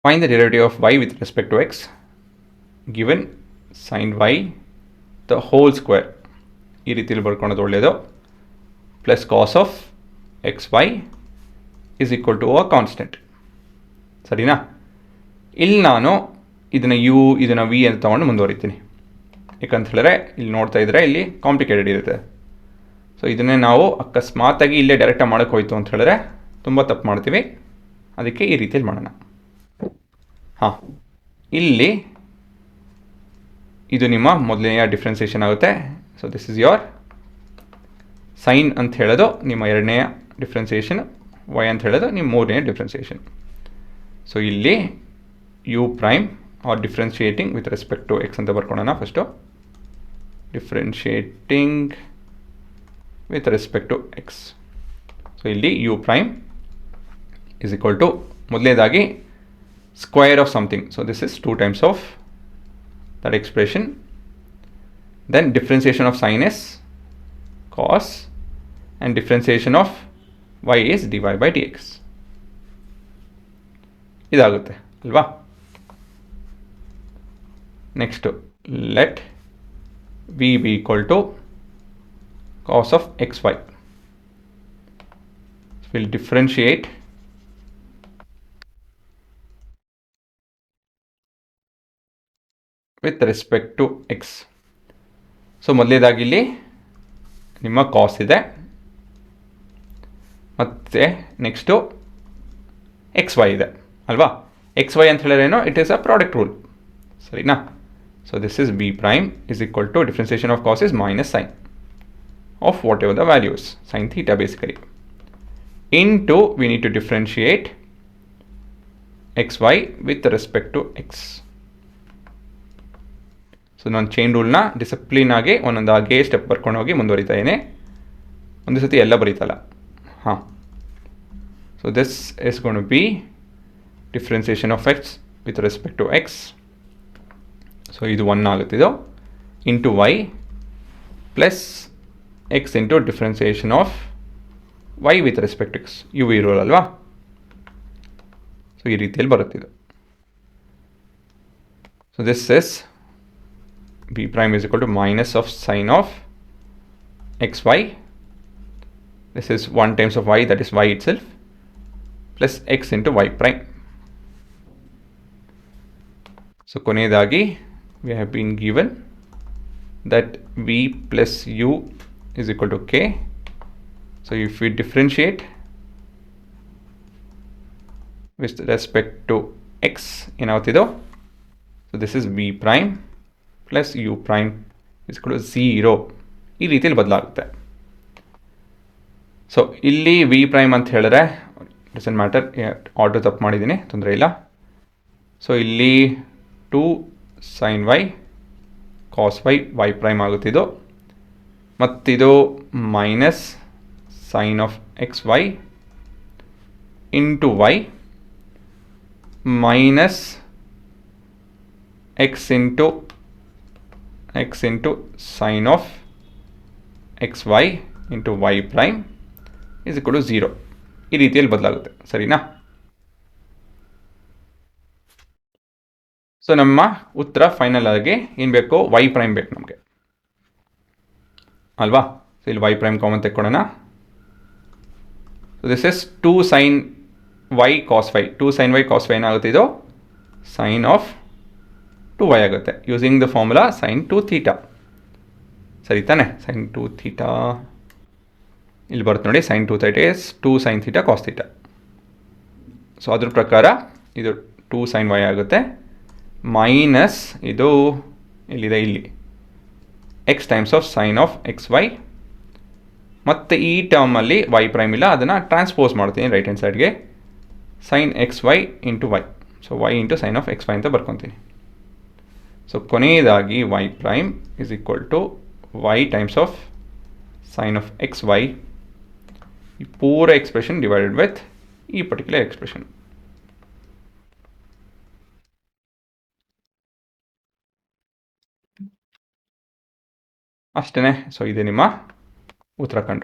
Find the derivative of y with respect to x given sin y the whole square. ಈ ರೀತಿಯಲ್ಲಿ ಬರ್ಕೊಳ್ಳೋದು ಒಳ್ಳೆಯದು. Plus cos of x y is equal to a constant. ಸರಿನಾ? ಇಲ್ಲಿ ನಾನು ಇದನ್ನು V ಅಂತ ತೊಗೊಂಡು ಮುಂದುವರಿತೀನಿ. ಯಾಕಂತ ಹೇಳಿದ್ರೆ ಇಲ್ಲಿ ನೋಡ್ತಾ ಇದ್ದರೆ ಇಲ್ಲಿ ಕಾಂಪ್ಲಿಕೇಟೆಡ್ ಇರುತ್ತೆ. ಸೊ ಇದನ್ನೇ ನಾವು ಅಕಸ್ಮಾತಾಗಿ ಇಲ್ಲೇ ಡೈರೆಕ್ಟಾಗಿ ಮಾಡೋಕ್ಕೆ ಹೋಯ್ತು ಅಂತ ಹೇಳಿದ್ರೆ ತುಂಬ ತಪ್ಪು ಮಾಡ್ತೀವಿ. ಅದಕ್ಕೆ ಈ ರೀತಿಯಲ್ಲಿ ಮಾಡೋಣ. ಹಾಂ, ಇಲ್ಲಿ ಇದು ನಿಮ್ಮ ಮೊದಲನೆಯ ಡಿಫ್ರೆನ್ಸಿಯೇಷನ್ ಆಗುತ್ತೆ. So this is your sine ಅಂತ ಹೇಳೋದು ನಿಮ್ಮ ಎರಡನೆಯ ಡಿಫ್ರೆನ್ಸಿಯೇಷನ್, ವೈ ಅಂತ ಹೇಳೋದು ನಿಮ್ಮ ಮೂರನೆಯ ಡಿಫ್ರೆನ್ಸಿಯೇಷನ್. ಸೊ ಇಲ್ಲಿ u prime are differentiating with respect to x ಅಂತ ಬರ್ಕೊಳ್ಳೋಣ. First differentiating with respect to x. So ಇಲ್ಲಿ u prime is equal to ಮೊದಲನೇದಾಗಿ square of something. So this is 2 times of that expression. Then differentiation of sin is cos and differentiation of y is dy by dx. ಇದಾಗುತ್ತೆ ಅಲ್ವಾ? Next let v be equal to cos of xy. We'll differentiate with respect to x. So ಮೊದಲೇದಾಗಿ ಇಲ್ಲಿ ನಿಮ್ಮ ಕಾಸ್ ಇದೆ, ಮತ್ತು next X Y ಇದೆ ಅಲ್ವಾ? X y ಅಂತ ಹೇಳಿದ್ರೇನು? It is a product rule. ಸರಿನಾ? So this is b prime is equal to differentiation of cos is minus sine of whatever the values, sine theta basically, into we need to differentiate x y with respect to x. So ನಾನು chain ರೂಲ್ನ discipline ಆಗಿ ಒಂದೊಂದಾಗೆ step ಬರ್ಕೊಂಡು ಹೋಗಿ ಮುಂದುವರಿತಾ ಇದ್ದೀನಿ. ಒಂದು ಸತಿ ಎಲ್ಲ ಬರೀತಲ್ಲ. ಹಾಂ, so this is going to be differentiation of x with respect to x. So ಇದು 1 ಆಗುತ್ತಿದ್ದು into y plus x into differentiation of y with respect to x. U v rule ಅಲ್ವಾ? ಸೊ ಈ ರೀತಿಯಲ್ಲಿ ಬರುತ್ತಿದ್ದು. So this is b prime is equal to minus of sine of xy. This is 1 times of y, that is y itself, plus x into y prime. So ಕೊನೆಯದಾಗಿ we have been given that v plus u is equal to k. So if we differentiate with respect to x ಏನಾಗ್ತಿದೋ, so this is v prime plus u prime ಇಸ್ಕೊಂಡು 0 ಈ ರೀತಿಯಲ್ಲಿ ಬದಲಾಗುತ್ತೆ. So ಇಲ್ಲಿ v prime ಅಂತ ಹೇಳಿದ್ರೆ doesn't matter, order ತಪ್ಪು ಮಾಡಿದ್ದೀನಿ, ತೊಂದರೆ ಇಲ್ಲ. ಸೊ ಇಲ್ಲಿ 2 sine y cos y y prime ಆಗುತ್ತಿದ್ದು, ಮತ್ತಿದು minus sine of x y into y minus x into sine of xy into y prime is equal to 0. ಈ ರೀತಿಯಲ್ಲಿ ಬದಲಾಗುತ್ತೆ. ಸರಿನಾ? ಸೊ ನಮ್ಮ ಉತ್ತರ ಫೈನಲ್ ಆಗಿ ಏನು ಬೇಕು? y ಪ್ರೈಮ್ ಬೇಕು ನಮಗೆ ಅಲ್ವಾ? ಸೊ ಇಲ್ಲಿ y ಪ್ರೈಮ್ ಕಾಮನ್ ತೆಕ್ಕೊಳ್ಳೋಣ. So this is 2 sin y cos y. 2 sin y cos y ಏನಾಗುತ್ತೆ? ಇದು ಸೈನ್ ಆಫ್ 2y ಆಗುತ್ತೆ using the formula sine 2 theta. ಸರಿ ತಾನೆ? ಸೈನ್ 2 ಥೀಟಾ ಇಲ್ಲಿ ಬರುತ್ತೆ ನೋಡಿ, sine 2 theta is 2 sine theta cos theta. So ಅದ್ರ ಪ್ರಕಾರ ಇದು 2 ಸೈನ್ ವೈ ಆಗುತ್ತೆ, ಮೈನಸ್ ಇದು ಇಲ್ಲಿದೆ ಇಲ್ಲಿ x times of sine of x y, ಮತ್ತು ಈ ಟರ್ಮಲ್ಲಿ ವೈ ಪ್ರೈಮ್ ಇಲ್ಲ, ಅದನ್ನು ಟ್ರಾನ್ಸ್ಪೋಸ್ ಮಾಡ್ತೀನಿ ರೈಟ್ ಹ್ಯಾಂಡ್ ಸೈಡ್ಗೆ, sine x y into y. So y into sine of x y ಅಂತ ಬರ್ಕೊತೀನಿ. ಸೊ ಕೊನೆಯದಾಗಿ y prime is equal to y times of sine of x y, ಈ ಪೂರ ಎಕ್ಸ್ಪ್ರೆಷನ್ ಡಿವೈಡೆಡ್ ವಿತ್ ಈ particular expression. ಅಷ್ಟೇ. So ಇದೆ ನಿಮ್ಮ ಉತ್ತರಾಖಂಡ.